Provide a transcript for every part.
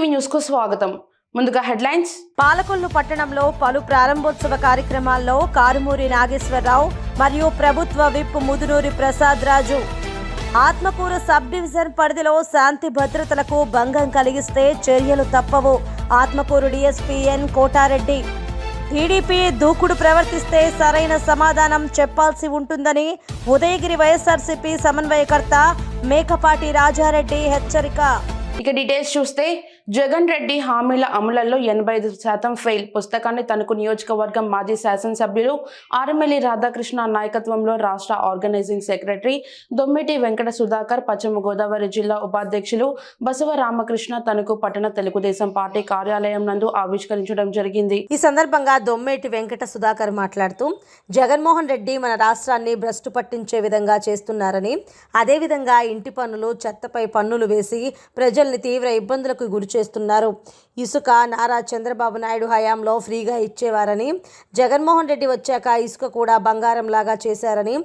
TV news కు స్వాగతం. ముందుగా హెడ్లైన్స్. పాలకొల్లు పట్టణంలో పలు ప్రారంభోత్సవ కార్యక్రమాల్లో కారుమూరి నాగేశ్వరరావు మరియు ప్రభుత్వ విప్ ముదునూరి ప్రసాద్ రాజు. ఆత్మకూరు సబ్ డివిజన్ పరిధిలో శాంతి భద్రతలకు భంగం కలిగిస్తే చర్యలు తప్పవు. ఆత్మకూరు డీఎస్పీ ఎన్ కోటారెడ్డి. టీడీపీ దూకుడు ప్రవర్తిస్తే సరైన సమాధానం చెప్పాల్సి ఉంటుందని ఉదయగిరి వైఎస్ఆర్సీపీ సమన్వయకర్త మేకపాటి రాజారెడ్డి హెచ్చరిక. ఇక డీటెయిల్స్ చూస్తే జగన్ రెడ్డి హామీల అమలులో 85% ఫెయిల్ పుస్తకాన్ని తణుకు నియోజకవర్గం మాజీ శాసనసభ్యులు ఆర్ఎంఎల్ఏ రాధాకృష్ణ నాయకత్వంలో రాష్ట్ర ఆర్గనైజింగ్ సెక్రటరీ దొమ్మెటి వెంకట సుధాకర్, పశ్చిమ గోదావరి జిల్లా ఉపాధ్యక్షులు బసవ రామకృష్ణ తణుకు పట్టణ తెలుగుదేశం పార్టీ కార్యాలయం నందు ఆవిష్కరించడం జరిగింది. ఈ సందర్భంగా దొమ్మెటి వెంకట సుధాకర్ మాట్లాడుతూ జగన్మోహన్ రెడ్డి మన రాష్ట్రాన్ని భ్రష్టు పట్టించే విధంగా చేస్తున్నారని, అదేవిధంగా ఇంటి పన్నులు, చెత్తపై పన్నులు వేసి ప్రజల్ని తీవ్ర ఇబ్బందులకు గురి చేస్తున్నారు. ఇసుక నారా చంద్రబాబు నాయుడు హయాంలో ఫ్రీగా ఇచ్చేవారని, జగన్మోహన్ రెడ్డి వచ్చాక ఇసుక కూడా బంగారం లాగా చేశారని,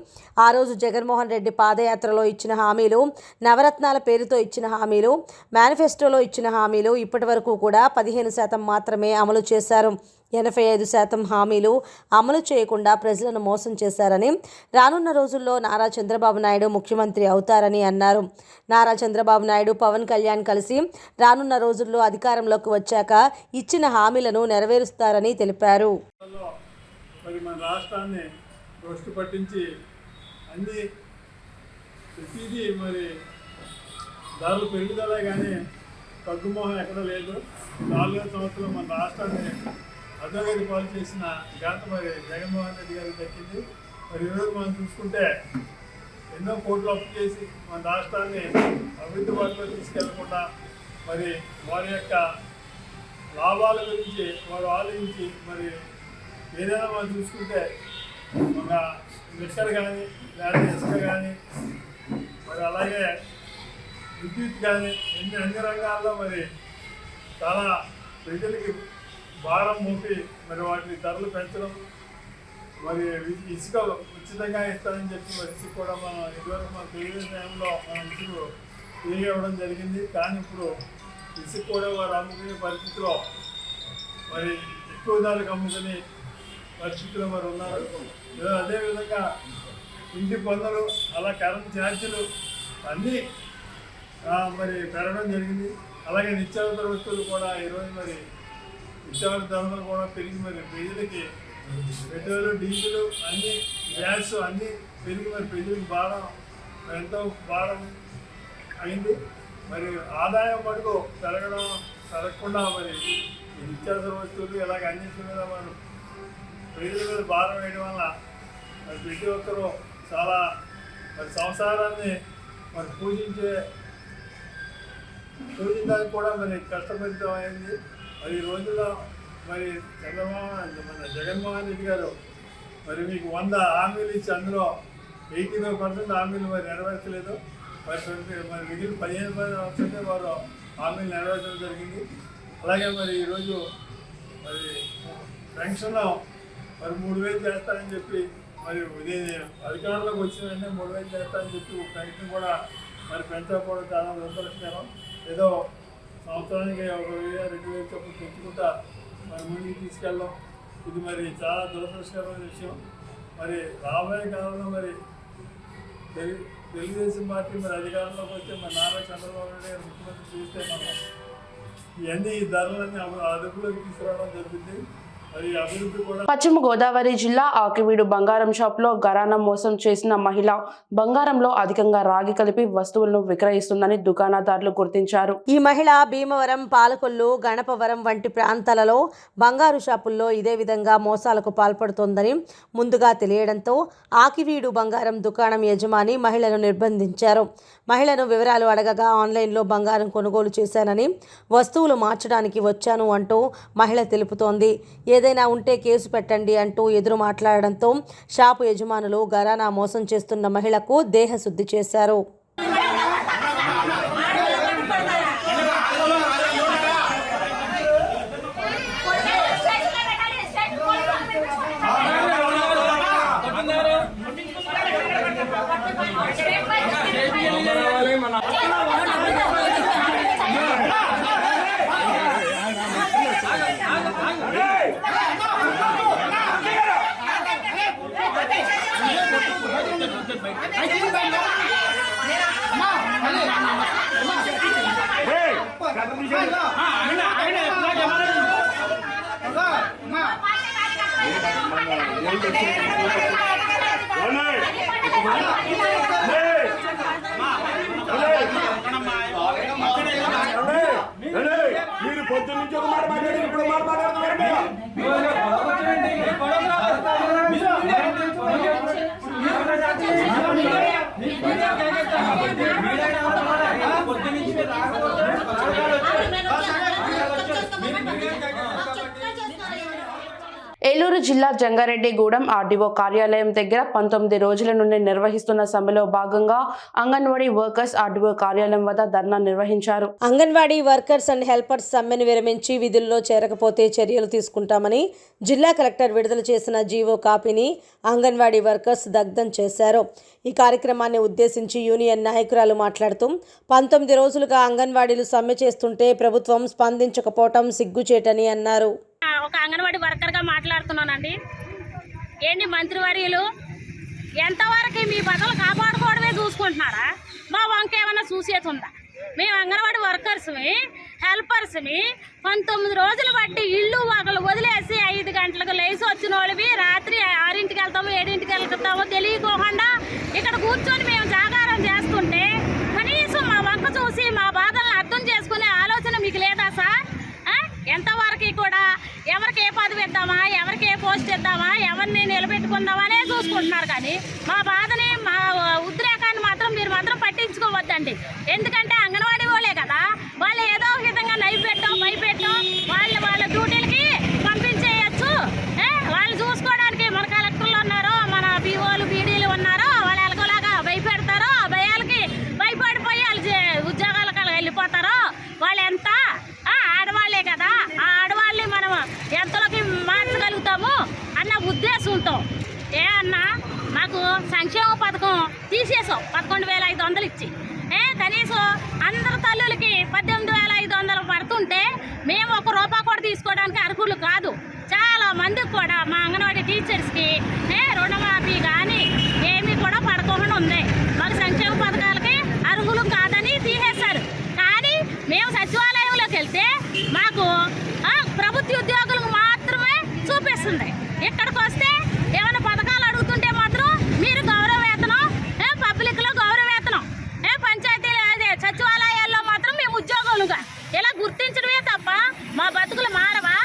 ఆ రోజు జగన్మోహన్ రెడ్డి పాదయాత్రలో ఇచ్చిన హామీలు, నవరత్నాల పేరుతో ఇచ్చిన హామీలు, మేనిఫెస్టోలో ఇచ్చిన హామీలు ఇప్పటి వరకు కూడా 15% మాత్రమే అమలు చేశారు. 85% హామీలు అమలు చేయకుండా ప్రజలను మోసం చేశారని, రానున్న రోజుల్లో నారా చంద్రబాబు నాయుడు ముఖ్యమంత్రి అవుతారని అన్నారు. నారా చంద్రబాబు నాయుడు, పవన్ కళ్యాణ్ కలిసి రానున్న రోజుల్లో అధికారంలోకి వచ్చాక ఇచ్చిన హామీలను నెరవేరుస్తారని తెలిపారు. ధరలు పెరుగుదలే కానీ తగ్గుమోహం ఎక్కడ లేదు. 4 సంవత్సరాలు మన రాష్ట్రాన్ని అధోగతి పాలు చేసిన ఘనత మరి జగన్మోహన్ రెడ్డి గారికి దక్కింది. మరి ఈరోజు మనం చూసుకుంటే ఎన్నో కోట్లు అప్పు చేసి మన రాష్ట్రాన్ని అభివృద్ధి బాటలో తీసుకెళ్లకుండా మరి వారి యొక్క లాభాల గురించి వారు ఆలోచించి మరి ఏదైనా మనం చూసుకుంటే ఒక లిక్కర్ కానీ లేదా ఇసుక కానీ మరి అలాగే విద్యుత్ కానీ అన్ని రంగాల్లో మరి చాలా ప్రజలకి భారం మోపి మరి వాటిని ధరలు పెంచడం, మరి ఇసుక ఉచితంగా ఇస్తారని చెప్పి మరి ఇసుక కూడా మనం ఇదివరకు మన తెలుగు టైంలో మనం ఇసుక ఫ్రీగా ఇవ్వడం జరిగింది. కానీ ఇప్పుడు ఇసుక కూడా వారు అమ్ముకునే పరిస్థితిలో మరి ఎక్కువ ధరకు అమ్ముకునే పరిస్థితిలో మరి ఉన్నారు. అదేవిధంగా ఇంటి పన్నులు, అలా కరెంట్ ఛార్జీలు అన్నీ మరి పెరగడం జరిగింది. అలాగే నిత్యావసర వస్తువులు కూడా ఈరోజు మరి నిత్యావసర ధరలు కూడా పెరిగి మరి ప్రజలకి పెట్రోలు, డీజిల్ అన్నీ, గ్యాస్ అన్నీ పెరిగి మరి ప్రజలకు భారం ఎంతో భారం అయింది. మరి ఆదాయం మటుకు పెరగకుండా మరి నిత్యావసర వస్తువులు ఇలాగ అన్నింటి మీద మనం ప్రజల మీద భారం వేయడం వల్ల మరి ప్రతి ఒక్కరూ చాలా మరి సంసారాన్ని మరి పూజించడానికి కూడా మరి కష్టపడితం అయింది. మరి ఈ రోజుల్లో మరి మన జగన్మోహన్ రెడ్డి గారు మరి మీకు 100 హామీలు ఇచ్చి అందులో 85% హామీలు మరి నెరవేర్చలేదు. మరి మిగిలిన 15% వారు హామీలు నెరవేర్చడం జరిగింది. అలాగే మరి ఈరోజు మరి పెన్షన్లో మరి 3000 చేస్తారని చెప్పి మరి అధికారంలోకి వచ్చిన వెంటనే 3000 చేస్తారని చెప్పి పెన్షన్ కూడా మరి పెంచకపోవడం చాలా దురదృష్టకరం. ఏదో సంవత్సరానికి 1000, 2000 చొప్పున పెంచుకుంటా మరి ముందుకు తీసుకెళ్ళడం ఇది మరి చాలా దురదృష్టకరమైన విషయం. మరి రాబోయే కాలంలో మరి తెలుగుదేశం పార్టీ మరి అధికారంలోకి వస్తే మరి నారా చంద్రబాబు నాయుడు గారు ముఖ్యమంత్రి చేస్తే మనం ఇవన్నీ ధరలన్నీ అదుపులోకి తీసుకురావడం జరుగుతుంది. పశ్చిమ గోదావరి జిల్లా ఆకివీడు బంగారం షాప్ లో గరానా మోసం చేసిన మహిళ బంగారంలో అధికంగా రాగి కలిపి వస్తువులను విక్రయిస్తుందని దుకాణదారులు గుర్తించారు. ఈ మహిళ భీమవరం, పాలకొల్లు, గణపవరం వంటి ప్రాంతాలలో బంగారు షాపుల్లో ఇదే విధంగా మోసాలకు పాల్పడుతోందని ముందుగా తెలియడంతో ఆకివీడు బంగారం దుకాణం యజమాని మహిళను నిర్బంధించారు. మహిళను వివరాలు అడగగా ఆన్లైన్లో బంగారం కొనుగోలు చేశానని, వస్తువులు మార్చడానికి వచ్చాను అంటూ మహిళ తెలుపుతోంది. ఏదైనా ఉంటే కేసు పెట్టండి అంటూ ఎదురు మాట్లాడడంతో షాపు యజమానులు గరానా మోసం చేస్తున్న మహిళకు దేహశుద్ధి చేశారు. మీరు పొద్దున్న నుంచి ఒక మాట మాట్లాడారు, ఇప్పుడు మాట మాట్లాడుతున్నారు. ఏలూరు జిల్లా జంగారెడ్డిగూడెం ఆర్డీఓ కార్యాలయం దగ్గర 19 రోజుల నుండి నిర్వహిస్తున్న సమ్మెలో భాగంగా అంగన్వాడీ వర్కర్స్ ఆర్డీఓ కార్యాలయం వద్ద ధర్నా నిర్వహించారు. అంగన్వాడీ వర్కర్స్ అండ్ హెల్పర్స్ సమ్మెను విరమించి విధుల్లో చేరకపోతే చర్యలు తీసుకుంటామని జిల్లా కలెక్టర్ విడుదల చేసిన జీవో కాపీని అంగన్వాడీ వర్కర్స్ దగ్ధం చేశారు. ఈ కార్యక్రమాన్ని ఉద్దేశించి యూనియన్ నాయకురాలు మాట్లాడుతూ 19 రోజులుగా అంగన్వాడీలు సమ్మె చేస్తుంటే ప్రభుత్వం స్పందించకపోవటం సిగ్గుచేటని అన్నారు. ఒక అంగన్వాడీ వర్కర్గా మాట్లాడుతున్నానండి. ఏంటి మంత్రివర్యులు, ఎంతవరకు మీ బదులు కాపాడుకోవడమే చూసుకుంటున్నారా? మా వంక ఏమైనా చూసేది ఉందా? మేము అంగన్వాడీ వర్కర్స్ని హెల్పర్స్ని 19 రోజులు బట్టి ఇల్లు ఒకళ్ళు వదిలేసి 5 గంటలకు లేచి వచ్చిన వాళ్ళవి రాత్రి 6ంటికి వెళ్తాము 7ంటికి వెళ్తామో తెలియకోకుండా ఇక్కడ కూర్చొని మేము జాగారం చేస్తుంటే కనీసం మా వంక చూసి మా బాధలను అర్థం చేసుకునే ఆలోచన మీకు లేదా సార్? ఎంతవరకు కూడా ఎవరికి ఏ పదవి ఇద్దామా, ఎవరికి ఏ పోస్ట్ ఇద్దామా, ఎవరిని నిలబెట్టుకుందామా అనే చూసుకుంటున్నారు. కానీ మా బాధని మా ఉద్రేకాన్ని మాత్రం మీరు మాత్రం పట్టించుకోవద్దండి. ఎందుకంటే అంగన్వాడీ వాళ్ళే కదా, వాళ్ళు ఏదో ఒక విధంగా నైపెట్టో భయపెట్టో వాళ్ళ డ్యూటీలకి పంపించేయచ్చు. వాళ్ళు చూసుకోవడానికి మన కలెక్టర్లు ఉన్నారో మన పీఓలు బీడీలు ఉన్నారో వాళ్ళు ఎలాగోలాగా భయపెడతారో ఆ భయాలకి భయపడిపోయి వాళ్ళు ఉద్యోగాలకు వెళ్ళిపోతారో. వాళ్ళు ఎంత ఆడవాళ్లే కదా, ఆ ఆడవాళ్ళని మనం ఎంతలోకి మార్చగలుగుతాము అన్న ఉద్దేశంతో అన్నా మాకు సంక్షేమ పథకం తీసేసాం 11,500 ఇచ్చి. కనీసం అందరు తల్లులకి 18,500 పడుతుంటే మేము ₹1 కూడా తీసుకోవడానికి అర్హులు కాదు. చాలా మందికి కూడా మా అంగన్వాడీ టీచర్స్కి రుణమాఫీ కానీ ఏమీ కూడా పడకుండా ఉంది. మాకు సంక్షేమ పథకాలకి అర్హులు కాదని తీసేశారు. కానీ మేము సచివాలయంలోకి వెళ్తే మాకు ప్రభుత్వ ఉద్యోగులకు మాత్రమే చూపిస్తుంది. ఇక్కడికి వస్తే ఏమైనా పథకాలు అడుగుతుంటే మాత్రం మీరు గౌరవ వేతనం, పబ్లిక్లో గౌరవ వేతనం, పంచాయతీలు అదే సచివాలయాల్లో మాత్రం మేము ఉద్యోగులుగా ఇలా గుర్తించడమే తప్ప మా బతుకులు మారవా?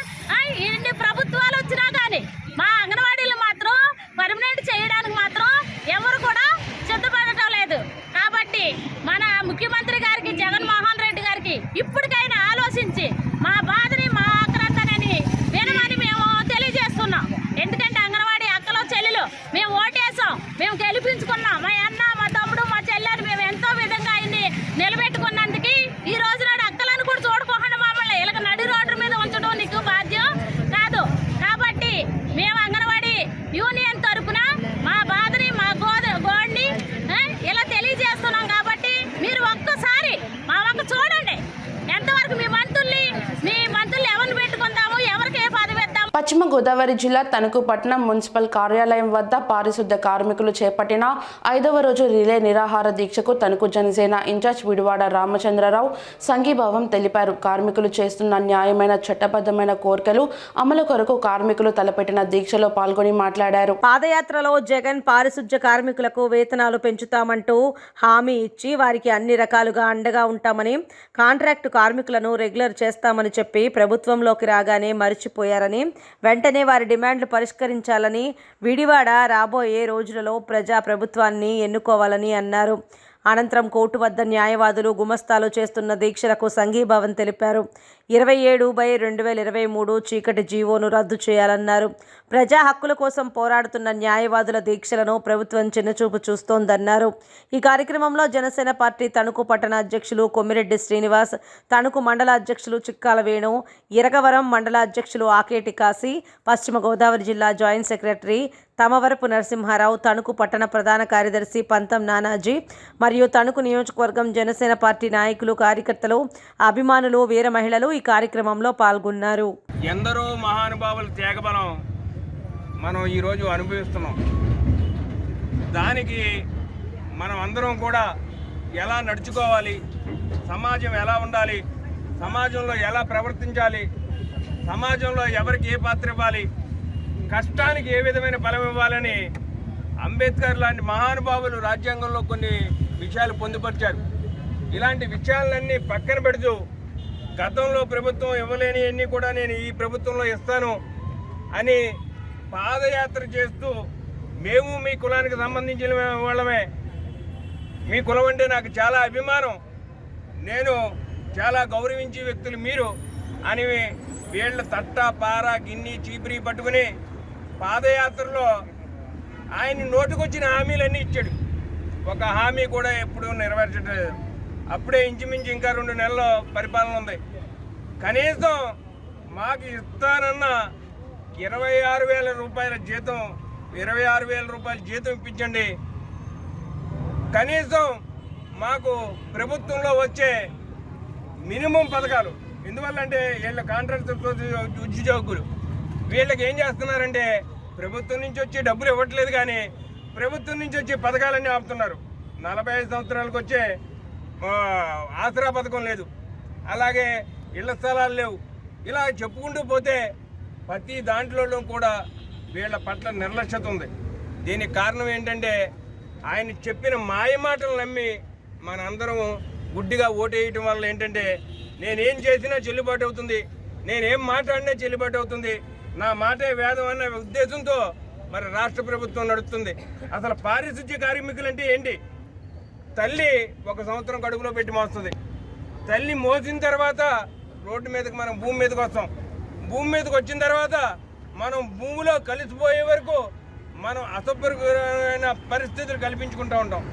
ఎన్ని ప్రభుత్వాలు వచ్చినా కానీ మా అంగన్వాడీలు మాత్రం పర్మనెంట్ చేయడానికి మాత్రం ఎవరు కూడా సిద్ధపడటం లేదు. కాబట్టి మన ముఖ్యమంత్రి గారికి జగన్మోహన్ రెడ్డి గారికి ఇప్పటికైనా ఆలోచించి మా బాధని మా ఆక్రందనని వినమని మేము తెలియజేస్తున్నాం. ఎందుకంటే అంగన్వాడీ అక్కలో చెల్లెలు మేము ఓటేసాం, మేము గెలిపించుకున్నాం. మా అన్న మా తమ్ముడు మా చెల్లెలు మేము ఎంతో విధంగా ఆయన్ని నిలబెట్టుకున్నందుకు ఈ రోజు నాడు అక్కలను కూడా చూడకోకుండా మమ్మల్ని ఇలాగ నడి రోడ్డు మీద ఉంచడం నీకు బాధ్యం కాదు. కాబట్టి మేము అంగన్వాడీ యూనియన్ తరఫున మా బాధని మా గోడ్ని ఇలా తెలియజేస్తున్నాం. కాబట్టి మీరు ఒక్కసారి మా వంక చూడండి. ఎంతవరకు మీ మంత్రుల్ని ఎవరిని పెట్టుకుందాము, ఎవరికి ఏ పదవి ఇద్దాము. పశ్చిమ గోదావరి జిల్లా తణుకు పట్టణం మున్సిపల్ కార్యాలయం వద్ద పారిశుద్ధ కార్మికులు చేపట్టిన 5వ రోజు రిలే నిరాహార దీక్షకు తణుకు జనసేన ఇన్ఛార్జ్ విడివాడ రామచంద్రరావు సంఘీభావం తెలిపారు. కార్మికులు చేస్తున్న న్యాయమైన చట్టబద్ధమైన కోరికలు అమలు కొరకు కార్మికులు తలపెట్టిన దీక్షలో పాల్గొని మాట్లాడారు. పాదయాత్రలో జగన్ పారిశుధ్య కార్మికులకు వేతనాలు పెంచుతామంటూ హామీ ఇచ్చి వారికి అన్ని రకాలుగా అండగా ఉంటామని, కాంట్రాక్టు కార్మికులను రెగ్యులర్ చేస్తామని చెప్పి ప్రభుత్వంలోకి రాగానే మరిచిపోయారని, వెంటనే వారి డిమాండ్లు పరిష్కరించాలని, విడివాడ రాబోయే రోజులలో ప్రభుత్వాన్ని ఎన్నుకోవాలని అన్నారు. అనంతరం కోర్టు వద్ద న్యాయవాదులు గుమస్తాలు చేస్తున్న దీక్షలకు సంఘీభావం తెలిపారు. 27/2023 చీకటి జీవోను రద్దు చేయాలన్నారు. ప్రజా హక్కుల కోసం పోరాడుతున్న న్యాయవాదుల దీక్షలను ప్రభుత్వం చిన్నచూపు చూస్తోందన్నారు. ఈ కార్యక్రమంలో జనసేన పార్టీ తణుకు పట్టణ అధ్యక్షులు కొమ్మిరెడ్డి శ్రీనివాస్, తణుకు మండల అధ్యక్షులు చిక్కాల వేణు, ఇరగవరం మండల అధ్యక్షులు ఆకేటి కాశీ, పశ్చిమ గోదావరి జిల్లా జాయింట్ సెక్రటరీ తమవరపు నరసింహారావు, తణుకు పట్టణ ప్రధాన కార్యదర్శి పంతం నానాజీ మరియు తణుకు నియోజకవర్గం జనసేన పార్టీ నాయకులు, కార్యకర్తలు, అభిమానులు, వీర మహిళలు ఈ కార్యక్రమంలో పాల్గొన్నారు. ఎందరో మహానుభావుల త్యాగబలం మనం ఈరోజు అనుభవిస్తున్నాం. దానికి మనం అందరం కూడా ఎలా నడుచుకోవాలి, సమాజం ఎలా ఉండాలి, సమాజంలో ఎలా ప్రవర్తించాలి, సమాజంలో ఎవరికి ఏ పాత్ర ఇవ్వాలి, కష్టానికి ఏ విధమైన బలం ఇవ్వాలని అంబేద్కర్ లాంటి మహానుభావులు రాజ్యాంగంలో కొన్ని విషయాలు పొందుపరిచారు. ఇలాంటి విషయాలన్నీ పక్కన పెడుతూ గతంలో ప్రభుత్వం ఇవ్వలేనివన్నీ కూడా నేను ఈ ప్రభుత్వంలో ఇస్తాను అని పాదయాత్ర చేస్తూ మేము మీ కులానికి సంబంధించిన వాళ్ళమే, మీ కులం అంటే నాకు చాలా అభిమానం, నేను చాలా గౌరవించే వ్యక్తులు మీరు అని వీళ్ళ తట్ట పార గిన్ని చీపిరి పట్టుకుని పాదయాత్రలో ఆయన నోటుకొచ్చిన హామీలన్నీ ఇచ్చాడు. ఒక హామీ కూడా ఎప్పుడూ నెరవేర్చలేదు. అప్పుడే ఇంచుమించు ఇంకా 2 నెలల పరిపాలన ఉంది. కనీసం మాకు ఇస్తానన్న 26,000 రూపాయల జీతం, 26,000 రూపాయల జీతం ఇప్పించండి. కనీసం మాకు ప్రభుత్వంలో వచ్చే మినిమం పథకాలు, ఎందువల్లంటే వీళ్ళ కాంట్రాక్ట్ ఉద్యోగులు వీళ్ళకి ఏం చేస్తున్నారంటే ప్రభుత్వం నుంచి వచ్చే డబ్బులు ఇవ్వట్లేదు, కానీ ప్రభుత్వం నుంచి వచ్చే పథకాలన్నీ ఆపుతున్నారు. 45 సంవత్సరాలకు వచ్చే ఆసరా పథకం లేదు, అలాగే ఇళ్ల స్థలాలు లేవు. ఇలా చెప్పుకుంటూ పోతే ప్రతి దాంట్లో కూడా వీళ్ళ పట్ల నిర్లక్ష్యత ఉంది. దీనికి కారణం ఏంటంటే ఆయన చెప్పిన మాయ మాటలు నమ్మి మనందరం గుడ్డిగా ఓటేయటం వల్ల ఏంటంటే నేనేం చేసినా చెల్లుబాటు అవుతుంది, నేనేం మాట్లాడినా చెల్లుబాటు అవుతుంది, నా మాటే వేదం అన్న ఉద్దేశంతో మరి రాష్ట్ర ప్రభుత్వం నడుస్తుంది. అసలు పారిశుద్ధ్య కార్మికులంటే ఏంటి? తల్లి 1 సంవత్సరం కడుపులో పెట్టి మోస్తుంది. తల్లి మోసిన తర్వాత రోడ్డు మీదకి మనం భూమి మీదకి వస్తాం. భూమి మీదకి వచ్చిన తర్వాత మనం భూమిలో కలిసిపోయే వరకు మనం అసభ్యకరమైన పరిస్థితులు కల్పించుకుంటూ ఉంటాం.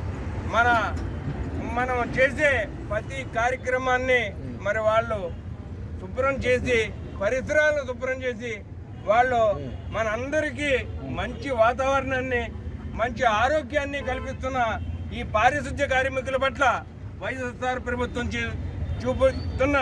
మనం చేసే ప్రతి కార్యక్రమాన్ని మరి వాళ్ళు శుభ్రం చేసి, పరిసరాలను శుభ్రం చేసి, వాళ్ళు మనందరికీ మంచి వాతావరణాన్ని, మంచి ఆరోగ్యాన్ని కల్పిస్తున్న ఈ పారిశుద్ధ్య కార్మికుల పట్ల వైఎస్ఆర్ ప్రభుత్వం చూపుతున్న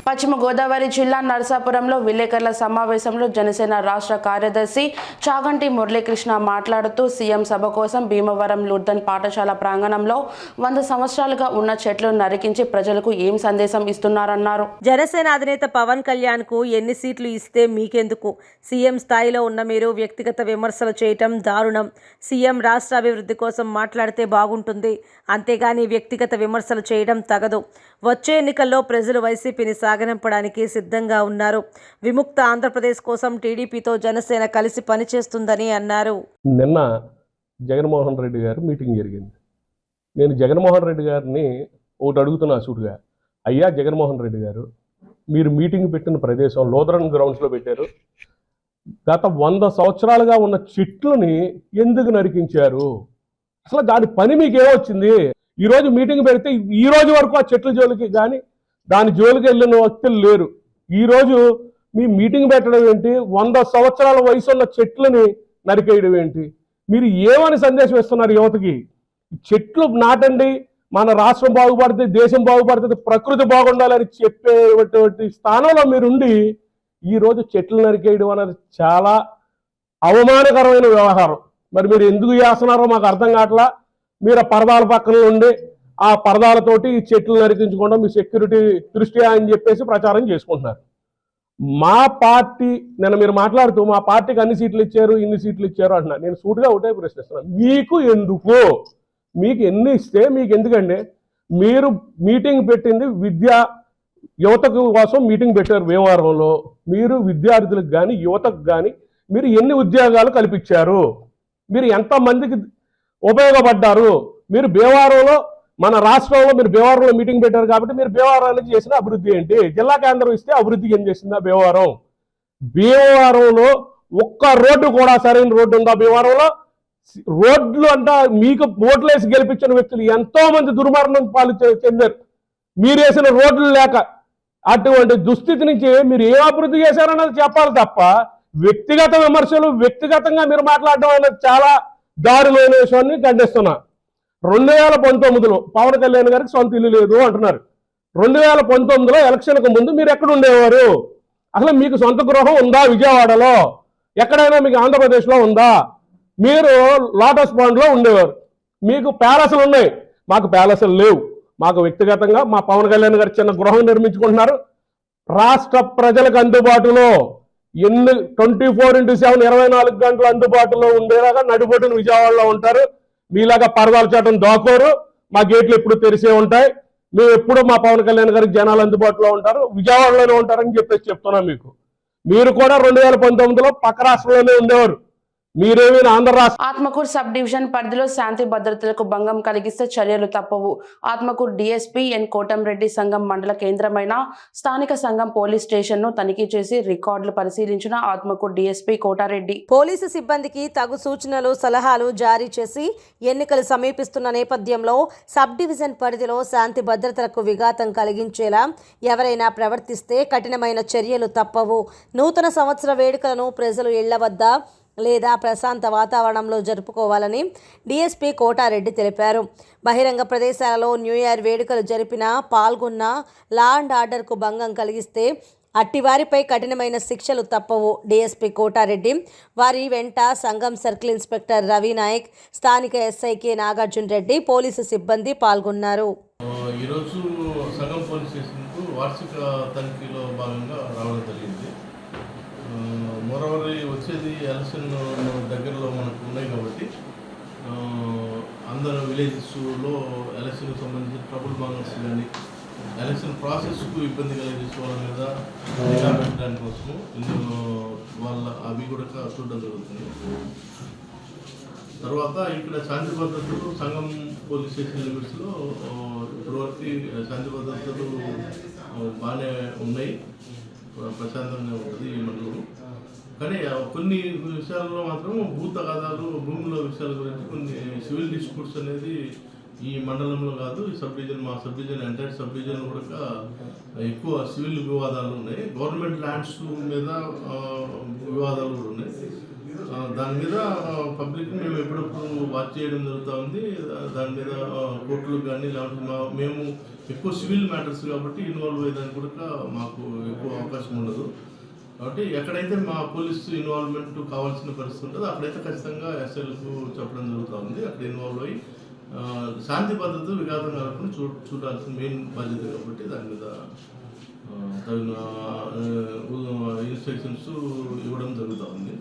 పశ్చిమ గోదావరి జిల్లా నరసాపురంలో విలేకరుల సమావేశంలో జనసేన రాష్ట్ర కార్యదర్శి చాగంటి మురళీకృష్ణ మాట్లాడుతూ సీఎం సభ కోసం భీమవరం లూర్దన్ పాఠశాల ప్రాంగణంలో 100 సంవత్సరాలుగా ఉన్న చెట్లు నరికించి ప్రజలకు ఏం సందేశం ఇస్తున్నారన్నారు. జనసేన అధినేత పవన్ కళ్యాణ్ కు ఎన్ని సీట్లు ఇస్తే మీకెందుకు? సీఎం స్థాయిలో ఉన్న మీరు వ్యక్తిగత విమర్శలు చేయటం దారుణం. సీఎం రాష్ట్ర అభివృద్ధి కోసం మాట్లాడితే బాగుంటుంది, అంతేగాని వ్యక్తిగత విమర్శలు చేయడం తగదు. వచ్చే ఎన్నికల్లో ప్రజలు వైసీపీని సాగనంపడానికి సిద్ధంగా ఉన్నారు. విముక్త ఆంధ్రప్రదేశ్ కోసం టీడీపీతో జనసేన కలిసి పనిచేస్తుందని అన్నారు. నిన్న జగన్మోహన్ రెడ్డి గారు మీటింగ్ జరిగింది. నేను జగన్మోహన్ రెడ్డి గారిని ఒకటి అడుగుతున్నా సూటిగా, అయ్యా జగన్మోహన్ రెడ్డి గారు, మీరు మీటింగ్ పెట్టిన ప్రదేశం లూథరన్ గ్రౌండ్స్లో పెట్టారు. గత 100 సంవత్సరాలుగా ఉన్న చెట్లని ఎందుకు నరికించారు? అసలు దాని పని మీకు ఏమొచ్చింది? ఈరోజు మీటింగ్ పెడితే ఈ రోజు వరకు ఆ చెట్ల జోలికి కానీ దాని జోలికి వెళ్ళిన వ్యక్తులు లేరు. ఈరోజు మీ మీటింగ్ పెట్టడం ఏంటి? 100 సంవత్సరాల వయసు ఉన్న చెట్లని నరికేయడం ఏంటి? మీరు ఏమని సందేశం ఇస్తున్నారు యువతకి? చెట్లు నాటండి, మన రాష్ట్రం బాగుపడితే దేశం బాగుపడుతుంది, ప్రకృతి బాగుండాలని చెప్పేటువంటి స్థానంలో మీరుండి ఈరోజు చెట్లు నరికేయడం అనేది చాలా అవమానకరమైన వ్యవహారం. మరి మీరు ఎందుకు చేస్తున్నారో మాకు అర్థం కావట్లా. మీరు ఆ పరదాల పక్కన ఉండి ఆ పరదాలతోటి ఈ చెట్లు నరికించుకోవడం మీ సెక్యూరిటీ దృష్ట్యా అని చెప్పేసి ప్రచారం చేసుకుంటున్నారు. మా పార్టీ నిన్న మీరు మాట్లాడుతూ మా పార్టీకి అన్ని సీట్లు ఇచ్చారు, ఇన్ని సీట్లు ఇచ్చారు అంటున్నారు. నేను సూటిగా ఒకటే ప్రశ్నిస్తున్నాను, మీకు ఎందుకు? మీకు ఎన్ని ఇస్తే మీకు ఎందుకండి? మీరు మీటింగ్ పెట్టింది యువతకు కోసం మీటింగ్ పెట్టారు భీమవరంలో. మీరు విద్యార్థులకు కానీ యువతకు కానీ మీరు ఎన్ని ఉద్యోగాలు కల్పించారు? మీరు ఎంతమందికి ఉపయోగపడ్డారు? మీరు భీమవరంలో, మన రాష్ట్రంలో మీరు భీమవరంలో మీటింగ్ పెట్టారు కాబట్టి మీరు భీమవరానికి చేసిన అభివృద్ధి ఏంటి? జిల్లా కేంద్రం ఇస్తే అభివృద్ధి ఏం చేసిందా భీమవరం? భీమవరంలో ఒక్క రోడ్డు కూడా సరైన రోడ్డు ఉందా భీమవరంలో? రోడ్లు అంట మీకు ఓట్లేసి గెలిపించిన వ్యక్తులు ఎంతో మంది దుర్మరణం పాలు చెందారు మీరు వేసిన రోడ్లు లేక. అటువంటి దుస్థితి నుంచి మీరు ఏ అభివృద్ధి చేశారన్నది చెప్పాలి తప్ప వ్యక్తిగత విమర్శలు, వ్యక్తిగతంగా మీరు మాట్లాడడం అనేది చాలా దారుణమైన విషయాన్ని ఖండిస్తున్నా. 2019లో పవన్ కళ్యాణ్ గారికి సొంత ఇల్లు లేదు అంటున్నారు. 2019లో ఎలక్షన్కు ముందు మీరు ఎక్కడ ఉండేవారు? అసలు మీకు సొంత గృహం ఉందా విజయవాడలో? ఎక్కడైనా మీకు ఆంధ్రప్రదేశ్లో ఉందా? మీరు లోటస్ పాండ్లో ఉండేవారు. మీకు ప్యాలెస్లు ఉన్నాయి, మాకు ప్యాలెస్లు లేవు. మాకు వ్యక్తిగతంగా మా పవన్ కళ్యాణ్ గారు చిన్న గృహం నిర్మించుకుంటున్నారు. రాష్ట్ర ప్రజలకు అందుబాటులో 24/7 24 గంటలు అందుబాటులో ఉండేలాగా నడిబొట్టున విజయవాడలో ఉంటారు. మీలాగా పరదాల చట్టం దోకోరు. మా గేట్లు ఎప్పుడు తెరిసే ఉంటాయి. మేము ఎప్పుడు మా పవన్ కళ్యాణ్ గారికి జనాలు అందుబాటులో ఉంటారు, విజయవాడలోనే ఉంటారని చెప్పేసి చెప్తున్నాం మీకు. మీరు కూడా 2019లో పక్క రాష్ట్రంలోనే ఉండేవారు. మీరేమైనా ఆంధ్ర రాష్ట్ర ఆత్మకూరు సబ్ డివిజన్ పరిధిలో శాంతి భద్రతలకు భంగం కలిగిస్తే చర్యలు తప్పవు. ఆత్మకూరు డీఎస్పీ ఎన్ కోటంరెడ్డి సంఘం మండల కేంద్రమైన స్థానిక సంఘం పోలీస్ స్టేషన్ను తనిఖీ చేసి రికార్డులు పరిశీలించిన ఆత్మకూరు డీఎస్పీ కోటారెడ్డి పోలీసు సిబ్బందికి తగు సూచనలు సలహాలు జారీ చేసి ఎన్నికలు సమీపిస్తున్న నేపథ్యంలో సబ్ డివిజన్ పరిధిలో శాంతి భద్రతలకు విఘాతం కలిగించేలా ఎవరైనా ప్రవర్తిస్తే కఠినమైన చర్యలు తప్పవు. నూతన సంవత్సర వేడుకలను ప్రజలు ఇళ్ల వద్ద లేదా ప్రశాంత వాతావరణంలో జరుపుకోవాలని డీఎస్పీ కోటారెడ్డి తెలిపారు. బహిరంగ ప్రదేశాలలో న్యూ ఇయర్ వేడుకలు జరిపినా పాల్గొన్న లా అండ్ ఆర్డర్కు భంగం కలిగిస్తే అట్టివారిపై కఠినమైన శిక్షలు తప్పవు. డీఎస్పీ కోటారెడ్డి వారి వెంట సంఘం సర్కిల్ ఇన్స్పెక్టర్ రవి నాయక్, స్థానిక ఎస్ఐకే నాగార్జున రెడ్డి, పోలీసు సిబ్బంది పాల్గొన్నారు. ఈరోజు సంఘం పోలీస్ స్టేషన్కు వార్షిక తనిఖీలో భాగంగా రావడం జరిగింది. మోరవరి వచ్చేది ఎలక్షన్ దగ్గరలో మనకు ఉన్నాయి కాబట్టి అందరూ విలేజెస్లో ఎలక్షన్కి సంబంధించిన ట్రబుల్ బంగర్స్ కానీ ఎలక్షన్ ప్రాసెస్కు ఇబ్బంది కలిగించుకోవడం మీద నిఘా పెట్టడానికి కోసము ఇందులో వాళ్ళ అవి కూడా చూడడం జరుగుతుంది. తర్వాత ఇక్కడ శాంతి భద్రతలు సంఘం పోలీస్ స్టేషన్ లిమిట్స్లో ఇప్పటివరకు శాంతి భద్రతలు బాగానే ఉన్నాయి, ప్రశాంతంగా ఉంటుంది ఈ మండలం. కానీ కొన్ని విషయాల్లో మాత్రం భూ తగాదాలు, భూముల విషయాల గురించి కొన్ని సివిల్ డిస్ప్యూట్స్ అనేది ఈ మండలంలో కాదు, ఈ సబ్ డివిజన్, మా sub division entire sub division కూడా ఎక్కువ సివిల్ వివాదాలు ఉన్నాయి. గవర్నమెంట్ ల్యాండ్స్ మీద వివాదాలు కూడా ఉన్నాయి. దాని మీద పబ్లిక్ మేము ఎప్పుడప్పుడు వాచ్ చేయడం జరుగుతూ ఉంది. దాని మీద కోర్టులకు కానీ లేకపోతే మేము ఎక్కువ సివిల్ మ్యాటర్స్ కాబట్టి ఇన్వాల్వ్ అయ్యేదానికి కూడా మాకు ఎక్కువ అవకాశం ఉండదు. కాబట్టి ఎక్కడైతే మా పోలీసు ఇన్వాల్వ్మెంట్ కావాల్సిన పరిస్థితి ఉంటుందో అక్కడైతే ఖచ్చితంగా ఎస్ఐలకు చెప్పడం జరుగుతూ ఉంది. అక్కడ ఇన్వాల్వ్ అయ్యి శాంతి భద్రత విఘాతం కలగకుండా చూడాల్సిన మెయిన్ బాధ్యత కాబట్టి దాని మీద తగిన ఇన్స్ట్రక్షన్స్ ఇవ్వడం జరుగుతూ ఉంది.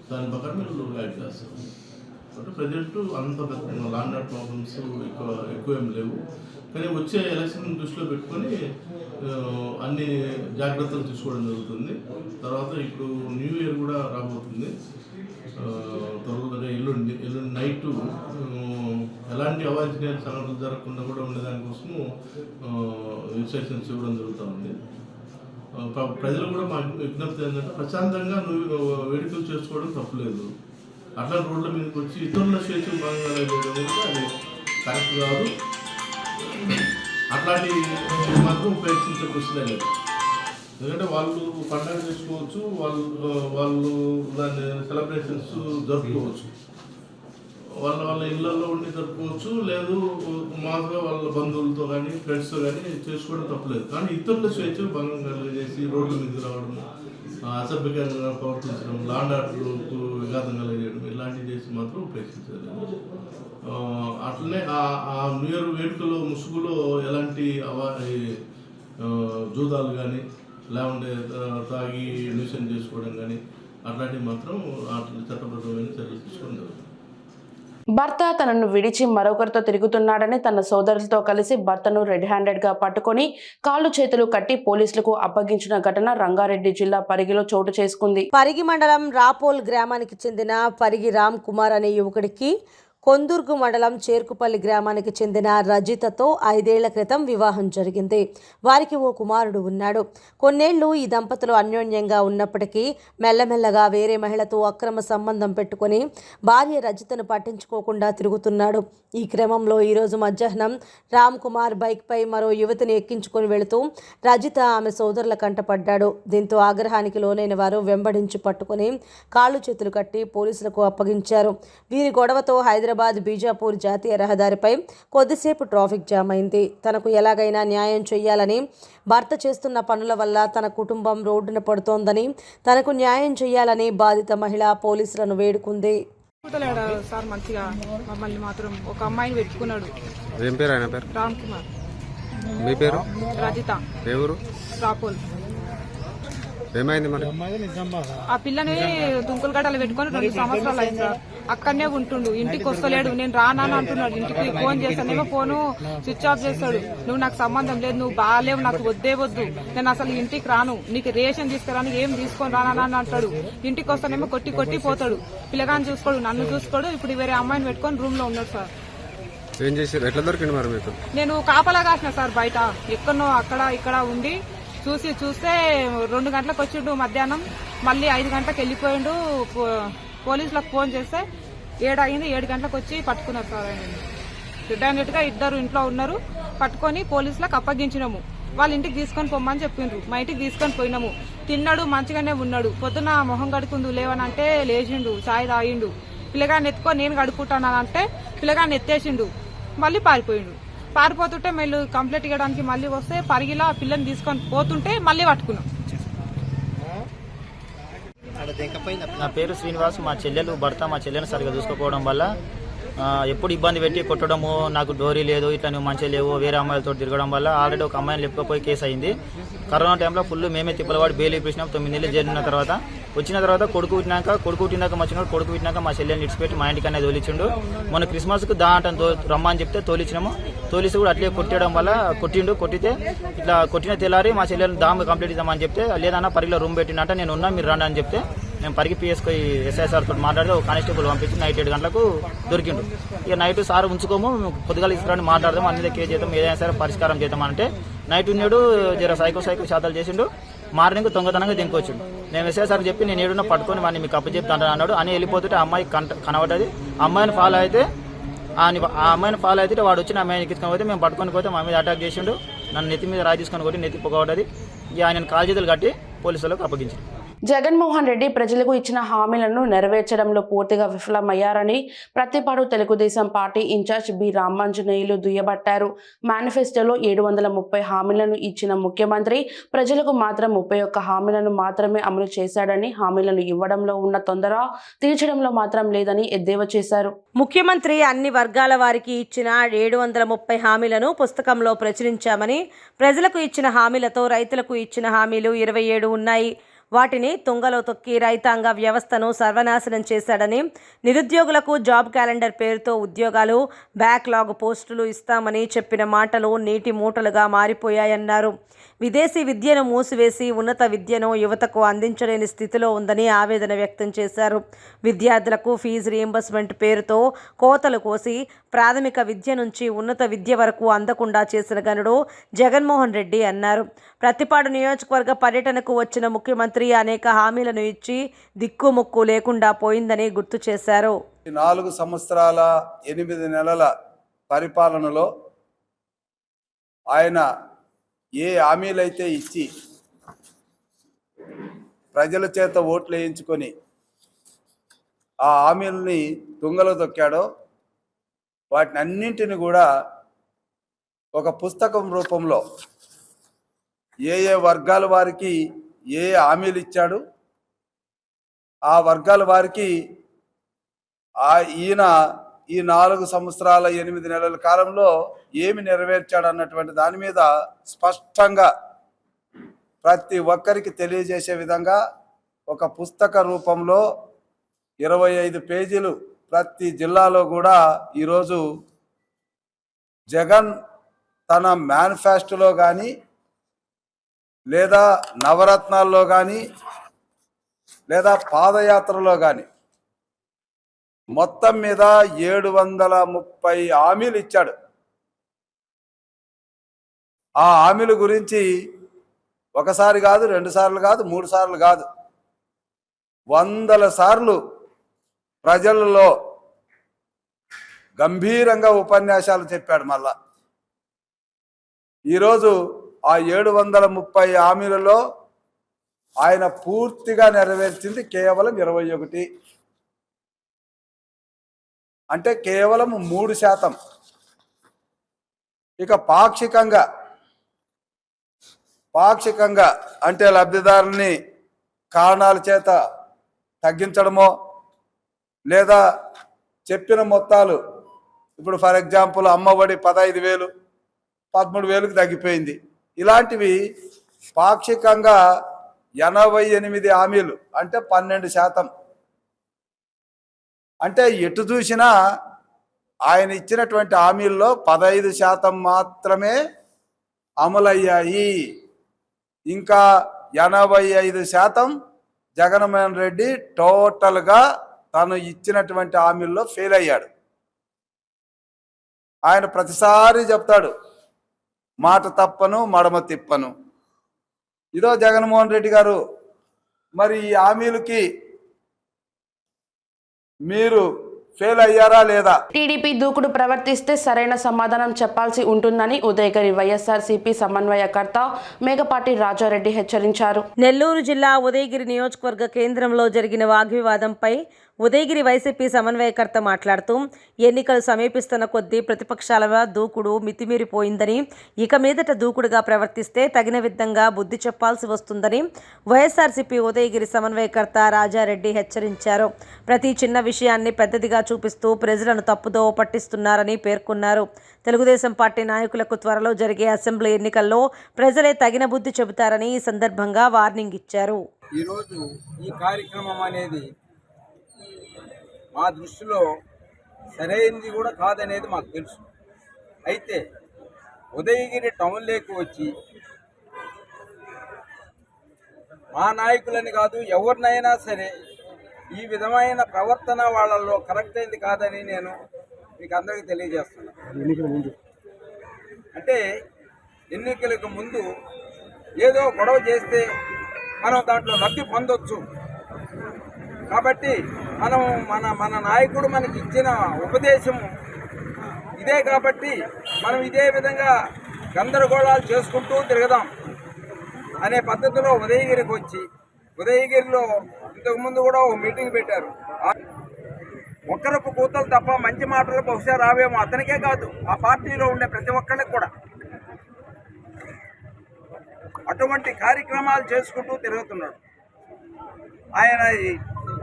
దాని ప్రకారం మేము యాక్ట్ చేస్తాం. అంటే ప్రజెంట్ అంత లాండ్ ఆర్డర్ ప్రాబ్లమ్స్ ఎక్కువ ఏం లేవు. కానీ వచ్చే ఎలక్షన్ దృష్టిలో పెట్టుకొని అన్ని జాగ్రత్తలు తీసుకోవడం జరుగుతుంది. తర్వాత ఇప్పుడు న్యూ ఇయర్ కూడా రాబోతుంది. త్వరగా ఎల్లుండి నైటు ఎలాంటి అవాంఛనీయ సంఘటనలు జరగకుండా కూడా ఉండేదానికోసము ఇన్స్ట్రక్షన్స్ ఇవ్వడం జరుగుతూ ఉంది. ప్రజలు కూడా మా విజ్ఞప్తి ఏంటంటే ప్రశాంతంగా వేడుకలు చేసుకోవడం తప్పులేదు. అట్లా రోడ్ల మీదకి వచ్చి ఇతరుల స్వేచ్ఛలు భాగంగా అది కరెక్ట్ కాదు. అట్లాంటి మాత్రం ఉపయోగించవలసిందే లేదు. ఎందుకంటే వాళ్ళు పండుగ చేసుకోవచ్చు, వాళ్ళు దాన్ని సెలబ్రేషన్స్ జరుపుకోవచ్చు, వాళ్ళ ఇళ్ళల్లో ఉండి జరుపుకోవచ్చు, లేదు మామూలుగా వాళ్ళ బంధువులతో కానీ ఫ్రెండ్స్తో కానీ చేసుకోవడం తప్పలేదు. కానీ ఇతరుల స్వేచ్ఛ భంగం కలిగేసి రోడ్ల మీద రావడం, అసభ్యకరంగా ప్రవర్తించడం, లాండ్ ఆర్డర్కు విఘాతం కలిగేయడం ఇలాంటివి చేసి మాత్రం ఉపేక్షించలేదు. అట్లనే ఆ న్యూ ఇయర్ వేడుకలో ముసుగులో ఎలాంటి జూదాలు కానీ లేకుంటే తాగి న్యూసెన్స్ చేసుకోవడం కానీ అట్లాంటివి మాత్రం అట్లా చట్టబద్ధమైన చర్యలు తీసుకోవడం జరుగుతుంది. భర్త తనను విడిచి మరొకరితో తిరుగుతున్నాడని తన సోదరులతో కలిసి భర్తను రెడ్ హ్యాండెడ్ గా పట్టుకొని కాళ్ళు చేతులు కట్టి పోలీసులకు అప్పగించిన ఘటన రంగారెడ్డి జిల్లా పరిగిలో చోటు చేసుకుంది. పరిగి మండలం రాపోల్ గ్రామానికి చెందిన పరిగి రామ్ కుమార్ అనే యువకుడికి కొందుర్గు మండలం చేర్కుపల్లి గ్రామానికి చెందిన రజితతో 5 ఏళ్ల క్రితం వివాహం జరిగింది. వారికి ఓ కుమారుడు ఉన్నాడు. కొన్నేళ్లు ఈ దంపతులు అన్యోన్యంగా ఉన్నప్పటికీ మెల్లమెల్లగా వేరే మహిళతో అక్రమ సంబంధం పెట్టుకొని భార్య రజితను పట్టించుకోకుండా తిరుగుతున్నాడు. ఈ క్రమంలో ఈరోజు మధ్యాహ్నం రామ్ కుమార్ బైక్పై మరో యువతిని ఎక్కించుకొని వెళుతూ రజిత ఆమె సోదరుల కంటపడ్డాడు. దీంతో ఆగ్రహానికి లోనైన వారు వెంబడించి పట్టుకొని కాళ్ళు చేతులు కట్టి పోలీసులకు అప్పగించారు. వీరి గొడవతో హైదరాబాద్ బీజాపూర్ జాతీయ రహదారిపై కొద్దిసేపు ట్రాఫిక్ జామ్ అయింది. తనకు ఎలాగైనా న్యాయం చేయాలని, భర్త చేస్తున్న పనుల వల్ల తన కుటుంబం రోడ్డున పడుతోందని, తనకు న్యాయం చేయాలని బాధిత మహిళ పోలీసులను వేడుకుంది. సార్ మంచిగా మమ్మల్ని మాత్రం ఒక అమ్మాయిని పెట్టుకున్నాడు. రామ్ కుమార్ మీ పేరు? రజిత, ఏ ఊరు? రాపోల్. ఏమైంది మరి? ఆ పిల్లని దుంకులు గడ్డలు పెట్టుకొని 2 సంవత్సరాలు అయింది సార్. అక్కడనే ఉంటుండు, ఇంటికి వస్తలేడు. నేను రానాను అంటున్నాడు. ఇంటికి ఫోన్ చేస్తానేమో ఫోను స్విచ్ ఆఫ్ చేస్తాడు. నువ్వు నాకు సంబంధం లేదు, నువ్వు బాగాలేవు, నాకు వద్దే వద్దు, నేను అసలు ఇంటికి రాను, నీకు రేషన్ తీసుకురాను, ఏం తీసుకొని రానని అంటాడు. ఇంటికి వస్తానేమో కొట్టి కొట్టి పోతాడు. పిల్లగాని చూసుకోడు, నన్ను చూసుకోడు. ఇప్పుడు వేరే అమ్మాయిని పెట్టుకొని రూమ్ లో ఉన్నాడు సార్. ఏం చేశారు? ఎట్లా దొరికింది మరి మీకు? నేను కాపలా కాసిన సార్ బయట, ఎక్కడో అక్కడ ఇక్కడ ఉండి చూస్తే 2 గంటలకు వచ్చిండు మధ్యాహ్నం. మళ్ళీ 5 గంటలకు వెళ్ళిపోయిండు. పోలీసులకు ఫోన్ చేస్తే 7 అయింది. 7 గంటలకు వచ్చి పట్టుకున్నారు సార్. ఆయన గా 2 ఇంట్లో ఉన్నారు. పట్టుకొని పోలీసులకు అప్పగించినాము. వాళ్ళ ఇంటికి తీసుకొని పొమ్మని చెప్పిండ్రు. మా ఇంటికి తీసుకొని పోయినాము. తిన్నాడు, మంచిగానే ఉన్నాడు. పొద్దున మొహం కడుకుందు లేవనంటే లేచిండు, చాయ్ తాగిండు. పిల్లగాన్ని ఎత్తుకొని నేను కడుక్కుంటానంటే పిల్లగాన్ని ఎత్తేసిండు. మళ్ళీ పారిపోయిండు. పారిపోతుంటే మళ్ళీ కంప్లైంట్ ఇవ్వడానికి మళ్ళీ వస్తే పరిగిలా పిల్లని తీసుకొని పోతుంటే మళ్ళీ పట్టుకున్నాం. నా పేరు శ్రీనివాస్. మా చెల్లెలు భర్త మా చెల్లెని సరిగా చూసుకోకపోవడం వల్ల ఎప్పుడు ఇబ్బంది పెట్టి కొట్టడము, నాకు డోరీ లేదు, ఇట్లా నువ్వు మంచిగా లేవు, వేరే అమ్మాయిలతో తిరగడం వల్ల ఆల్రెడీ ఒక అమ్మాయిని లేకపోయి కేసు అయింది. కరోనా టైంలో ఫుల్ మేమే తిప్పలవాడి బెయిల్ ఇప్పించినాం. 9 నెలలు జైలు తర్వాత వచ్చిన తర్వాత కొడుకు పుట్టినాక మా చెల్లెని ఇడిచిపెట్టి మా ఇంటికి అనేది తోలిచ్చిండు. మొన్న క్రిస్మస్కు రమ్మని చెప్తే తోలిచ్చినాము. తోలిసి కూడా అట్లే కొట్టితే ఇట్లా కొట్టిన తెల్లారి మా చెల్లెని దాము కంప్లీట్ ఇద్దామని చెప్తే లేదన్నా పరిగిలో రూమ్ పెట్టినట్ట నేను ఉన్నా, మీరు రండి అని చెప్తే మేము పరిగి పిఎస్కి ఎస్ఐసార్ తోటి మాట్లాడితే ఒక కానిస్టేబుల్ పంపించి నైట్ 7 గంటలకు దొరికిండు. ఇక నైట్ సార్ ఉంచుకోము, పొద్దుగాల తీసుకురాని మాట్లాడదాం, అన్ని కేసు చేద్దాం, ఏదైనా సరే పరిష్కారం చేద్దామంటే నైట్ ఉన్నాడు, జర సైకో శాతాలు చేసిండు. మార్నింగ్ దొంగతనంగా దింకొచ్చిండు. నేను ఎస్ఐసార్ చెప్పి నేను ఏడున్నా పట్టుకొని వాడిని మీకు అప్పచెప్తాను అన్నాడు. అని వెళ్ళిపోతుంటే అమ్మాయి కనబడ్డది. అమ్మాయిని ఫాలో అయితే వాడు వచ్చి నా అమ్మాయిని తీసుకొని పోతే మేము పట్టుకొని పోతే మా మీద అటాక్ చేసిండు. నన్ను నెత్తి మీద రాయి తీసుకొని కొట్టి నెత్తి పొగబడ్డది. ఇక ఆయన కాలు చేతులు కట్టి పోలీసులకు అప్పగించారు. జగన్మోహన్ రెడ్డి ప్రజలకు ఇచ్చిన హామీలను నెరవేర్చడంలో పూర్తిగా విఫలమయ్యారని Prathipadu Telugudesam party incharge B Ramanjaneyulu దుయ్యబట్టారు. మేనిఫెస్టోలో 730 హామీలను ఇచ్చిన ముఖ్యమంత్రి ప్రజలకు మాత్రం 31 హామీలను మాత్రమే అమలు చేశాడని, హామీలను ఇవ్వడంలో ఉన్న తొందర తీర్చడంలో మాత్రం లేదని ఎద్దేవా చేశారు. ముఖ్యమంత్రి అన్ని వర్గాల వారికి ఇచ్చిన 730 హామీలను పుస్తకంలో ప్రచురించామని, ప్రజలకు ఇచ్చిన హామీలతో రైతులకు ఇచ్చిన హామీలు 27 ఉన్నాయి. వాటిని తుంగలో తొక్కి రైతాంగ వ్యవస్థను సర్వనాశనం చేశాడని, నిరుద్యోగులకు జాబ్ క్యాలెండర్ పేరుతో ఉద్యోగాలు, బ్యాక్లాగ్ పోస్టులు ఇస్తామని చెప్పిన మాటలు నీటి మూటలుగా మారిపోయాయన్నారు. విదేశీ విద్యను మూసివేసి ఉన్నత విద్యను యువతకు అందించలేని స్థితిలో ఉందని ఆవేదన వ్యక్తం చేశారు. విద్యార్థులకు ఫీజు రీయింబర్స్మెంట్ పేరుతో కోతలు కోసి ప్రాథమిక విద్య నుంచి ఉన్నత విద్య వరకు అందకుండా చేసిన గనుడు జగన్మోహన్ రెడ్డి అన్నారు. ప్రతిపాడు నియోజకవర్గ పర్యటనకు వచ్చిన ముఖ్యమంత్రి అనేక హామీలను ఇచ్చి దిక్కుముక్కు లేకుండా పోయిందని గుర్తు చేశారు. 4 సంవత్సరాల 8 నెలల పరిపాలనలో ఆయన ఏ హామీలైతే ఇచ్చి ప్రజల చేత ఓట్లు వేయించుకొని ఆ హామీలని తుంగలో తొక్కాడో వాటిని అన్నింటిని కూడా ఒక పుస్తకం రూపంలో ఏ వర్గాల వారికి ఏ హామీలు ఇచ్చాడు, ఆ వర్గాల వారికి ఈయన ఈ 4 సంవత్సరాల 8 నెలల కాలంలో ఏమి నెరవేర్చాడు అన్నటువంటి దాని మీద స్పష్టంగా ప్రతి ఒక్కరికి తెలియజేసే విధంగా ఒక పుస్తక రూపంలో 25 పేజీలు ప్రతి జిల్లాలో కూడా ఈరోజు జగన్ తన మేనిఫెస్టోలో కానీ లేదా నవరత్నాల్లో కానీ లేదా పాదయాత్రలో కానీ మొత్తం మీద 730 హామీలు ఇచ్చాడు. ఆ హామీల గురించి ఒకసారి కాదు, 2 సార్లు కాదు, 3 సార్లు కాదు, 100 సార్లు ప్రజలలో గంభీరంగా ఉపన్యాసాలు చెప్పాడు. మళ్ళా ఈరోజు ఆ 730 హామీలలో ఆయన పూర్తిగా నెరవేర్చింది కేవలం 21, అంటే కేవలం 3%. ఇక పాక్షికంగా అంటే లబ్ధిదారుల్ని కారణాల చేత తగ్గించడమో లేదా చెప్పిన మొత్తాలు, ఇప్పుడు ఫర్ ఎగ్జాంపుల్ అమ్మఒడి 15,000, 13,000కు తగ్గిపోయింది. ఇలాంటివి పాక్షికంగా 88 హామీలు అంటే 12%. అంటే ఎటు చూసినా ఆయన ఇచ్చినటువంటి హామీల్లో 15% మాత్రమే అమలయ్యాయి. ఇంకా 85% జగన్మోహన్ రెడ్డి టోటల్గా తను ఇచ్చినటువంటి హామీల్లో ఫెయిల్ అయ్యాడు. ఆయన ప్రతిసారి చెప్తాడు, మాట తప్పను మడమ తిప్పను. ఇదో జగన్మోహన్ రెడ్డి గారు, మరి ఈ హామీలకి మీరు ఫెయిల్ అయ్యారా లేదా? టీడీపీ దూకుడు ప్రవర్తిస్తే సరైన సమాధానం చెప్పాల్సి ఉంటుందని ఉదయగిరి వైఎస్ఆర్సీపీ సమన్వయకర్త మేకపాటి రాజారెడ్డి హెచ్చరించారు. నెల్లూరు జిల్లా ఉదయగిరి నియోజకవర్గ కేంద్రంలో జరిగిన వాగ్వివాదంపై ఉదయగిరి వైసీపీ సమన్వయకర్త మాట్లాడుతూ ఎన్నికలు సమీపిస్తున్న కొద్దీ ప్రతిపక్షాల దూకుడు మితిమీరిపోయిందని, ఇక మీదట దూకుడుగా ప్రవర్తిస్తే తగిన విధంగా బుద్ధి చెప్పాల్సి వస్తుందని వైఎస్ఆర్సీపీ ఉదయగిరి సమన్వయకర్త రాజారెడ్డి హెచ్చరించారు. ప్రతి చిన్న విషయాన్ని పెద్దదిగా చూపిస్తూ ప్రజలను తప్పుదోవ పట్టిస్తున్నారని పేర్కొన్నారు. తెలుగుదేశం పార్టీ నాయకులకు త్వరలో జరిగే అసెంబ్లీ ఎన్నికల్లో ప్రజలే తగిన బుద్ధి చెబుతారని ఈ సందర్భంగా వార్నింగ్ ఇచ్చారు. ఈరోజు ఈ కార్యక్రమం అనేది మా దృష్టిలో సరైనది కూడా కాదనేది మాకు తెలుసు. అయితే ఉదయగిరి టౌన్లోకి వచ్చి మా నాయకులని కాదు ఎవరినైనా సరే ఈ విధమైన ప్రవర్తన వాళ్ళల్లో కరెక్ట్ అయింది కాదని నేను మీకు అందరికీ తెలియజేస్తున్నాను. అంటే ఎన్నికలకు ముందు ఏదో గొడవ చేస్తే మనం దాంట్లో లబ్ధి పొందొచ్చు. కాబట్టి మనం మన నాయకుడు మనకి ఇచ్చిన ఉపదేశం ఇదే. కాబట్టి మనం ఇదే విధంగా గందరగోళాలు చేసుకుంటూ తిరగదాం అనే పద్ధతిలో ఉదయగిరికి వచ్చి, ఉదయగిరిలో ఇంతకుముందు కూడా ఒక మీటింగ్ పెట్టారు. ఒక్కరొక్క కూతలు తప్ప మంచి మాటలు బహుశా రావేమో అతనికే కాదు, ఆ పార్టీలో ఉండే ప్రతి ఒక్కరికి కూడా. అటువంటి కార్యక్రమాలు చేసుకుంటూ తిరుగుతున్నాడు. ఆయన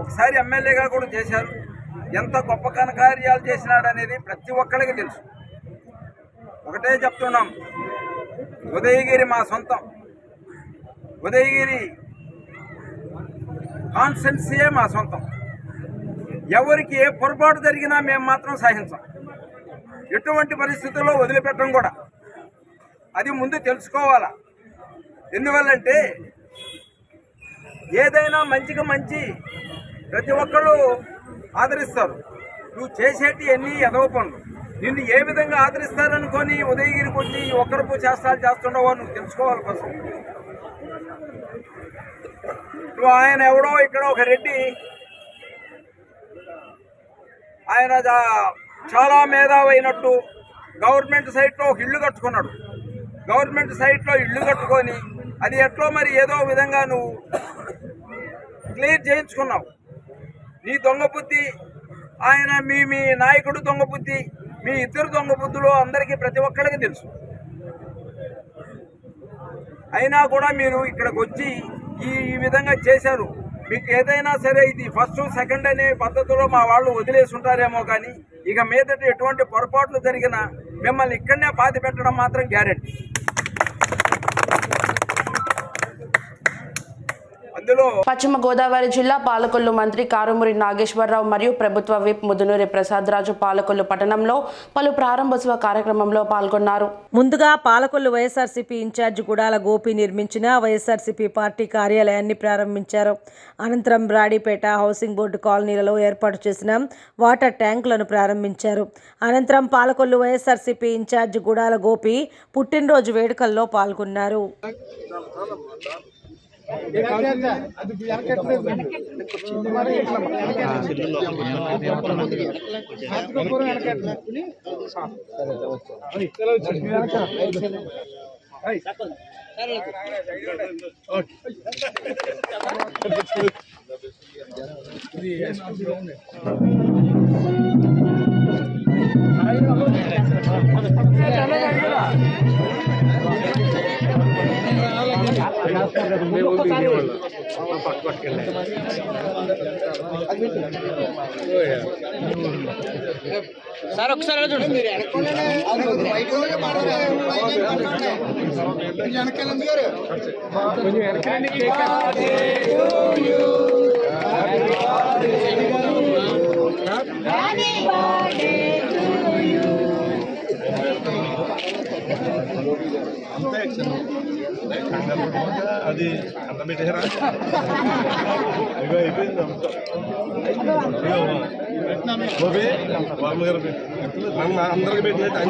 ఒకసారి ఎమ్మెల్యేగా కూడా చేశారు. ఎంత గొప్ప ఘనకార్యాలు చేసినాడు అనేది ప్రతి ఒక్కరికి తెలుసు. ఒకటే చెప్తున్నాం, ఉదయగిరి మా సొంతం. ఉదయగిరి కాన్స్టెన్సీయే మా సొంతం. ఎవరికి ఏ పొరపాటు జరిగినా మేము మాత్రం సహించాం. ఎటువంటి పరిస్థితుల్లో వదిలిపెట్టం కూడా. అది ముందు తెలుసుకోవాలా. ఎందువల్లంటే ఏదైనా మంచిగా మంచి ప్రతి ఒక్కళ్ళు ఆదరిస్తారు. నువ్వు చేసేటి ఎన్ని ఎదవ పనులు నిన్ను ఏ విధంగా ఆదరిస్తారనుకొని ఉదయగిరికి వచ్చి ఒక్కరిపు చేష్టాలు చేస్తుండవో నువ్వు తెలుసుకోవాలి కోసం. నువ్వు ఆయన ఎవడో ఇక్కడ ఒక రెడ్డి, ఆయన చాలా మేధావైనట్టు గవర్నమెంట్ సైట్లో ఒక ఇల్లు కట్టుకున్నాడు. గవర్నమెంట్ సైట్లో ఇల్లు కట్టుకొని అది ఎట్లో మరి ఏదో విధంగా నువ్వు క్లియర్ చేయించుకున్నావు. నీ దొంగ బుద్ధి, ఆయన మీ నాయకుడు దొంగ బుద్ధి, మీ ఇద్దరు దొంగ బుద్ధులు అందరికీ ప్రతి ఒక్కరికి తెలుసు. అయినా కూడా మీరు ఇక్కడికి వచ్చి ఈ విధంగా చేశారు. మీకు ఏదైనా సరే ఇది ఫస్ట్ సెకండ్ అనే పద్ధతిలో మా వాళ్ళు వదిలేసి ఉంటారేమో, కానీ ఇక మీదట ఎటువంటి పొరపాట్లు జరిగినా మిమ్మల్ని ఇక్కడనే పాతి పెట్టడం మాత్రం గ్యారెంటీ. పశ్చిమ గోదావరి జిల్లా పాలకొల్లు మంత్రి కారుమూరి నాగేశ్వరరావు మరియు ప్రభుత్వ విప్ ముదునూరి ప్రసాద్ రాజు పాలకొల్లు పట్టణంలో పలు ప్రారంభోత్సవ కార్యక్రమంలో పాల్గొన్నారు. ముందుగా పాలకొల్లు వైఎస్ఆర్సీపీ ఇన్ఛార్జ్ గుడాల గోపి నిర్మించిన వైఎస్ఆర్సీపీ పార్టీ కార్యాలయాన్ని ప్రారంభించారు. అనంతరం బ్రాడీపేట హౌసింగ్ బోర్డు కాలనీలలో ఏర్పాటు చేసిన వాటర్ ట్యాంకులను ప్రారంభించారు. అనంతరం పాలకొల్లు వైఎస్ఆర్సీపీ ఇన్ఛార్జ్ గుడాల గోపి పుట్టినరోజు వేడుకల్లో పాల్గొన్నారు. సార్ ఒకసారి చూడండి. అది అన్నం పెట్టారా ఇగో అయిపోయింది బాబు గారు అందరికి పెట్టినట్టు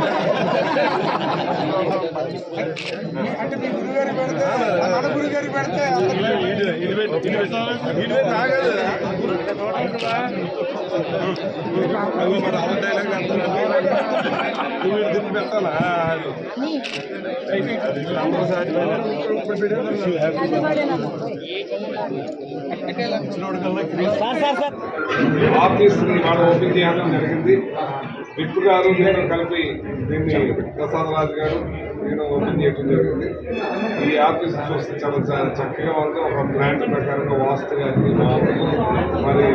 మరి అబద్ధాయిలాగా పెట్టాలా అందరూ ఆఫీస్ మనం ఓపెన్ చేయడం జరిగింది. విప్ గారు నేను కలిపి దీన్ని ప్రసాద్ రాజు గారు నేను ఓపెన్ చేయడం జరిగింది. ఈ ఆఫీస్ చూస్తే చాలా చక్కగా ఉంది. ఒక ప్లాన్ ప్రకారంగా వాస్తు గారికి మరి మరి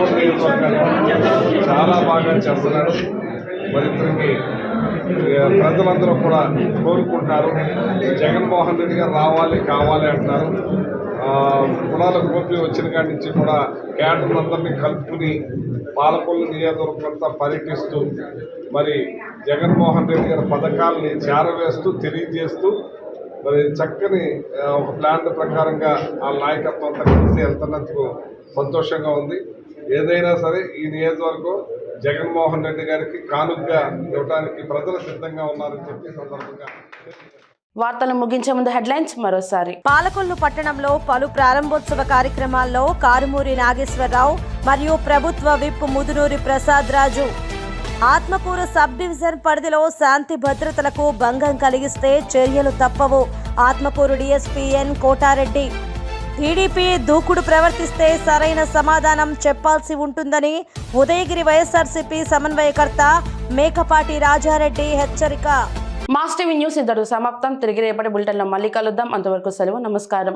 చక్కగా చాలా బాగా చేస్తున్నారు. మరి ఇతనికి ప్రజలందరూ కూడా కోరుకుంటున్నారు. జగన్మోహన్ రెడ్డి గారు రావాలి కావాలి అంటున్నారు. కులాల గోపి వచ్చిన కాడి నుంచి కూడా క్యాడర్ అందరినీ కలుపుకుని పాలకొల్లు నియోజకవర్గం అంతా పర్యటిస్తూ మరి జగన్మోహన్ రెడ్డి గారి పథకాలని చేరవేస్తూ తెలియజేస్తూ మరి చక్కని ఒక ప్లాన్ ప్రకారంగా ఆ నాయకత్వం అంతా కలిసి వెళ్తున్నందుకు సంతోషంగా ఉంది. ఏదైనా సరే ఈ నియోజకవర్గం జగన్మోహన్ రెడ్డి గారికి కానుకగా ఇవ్వడానికి ప్రజలు సిద్ధంగా ఉన్నారని చెప్పి సందర్భంగా వార్తలు ముగించే ముందు హెడ్లైన్స్ మరోసారి. పాలకొల్లు పట్టణంలో పలు ప్రారంభోత్సవ కార్యక్రమాల్లో కారుమూరి నాగేశ్వరరావు మరియు ప్రభుత్వ విప్ ముదునూరి ప్రసాద్ రాజు. ఆత్మకూరు సబ్ డివిజన్ పరిధిలో శాంతి భద్రతలకు భంగం కలిగిస్తే చర్యలు తప్పవు. ఆత్మకూరు డీఎస్పీ ఎన్ కోటారెడ్డి. టీడీపీ దూకుడు ప్రవర్తిస్తే సరైన సమాధానం చెప్పాల్సి ఉంటుందని ఉదయగిరి వైఎస్ఆర్సీపీ సమన్వయకర్త మేకపాటి రాజారెడ్డి హెచ్చరిక. మాస్ టీవీ న్యూస్ ఇంతటితో సమాప్తం. తిరిగి రేపటి బులెటిన్లో మళ్ళీ కలుద్దాం. అంతవరకు సెలవు. నమస్కారం.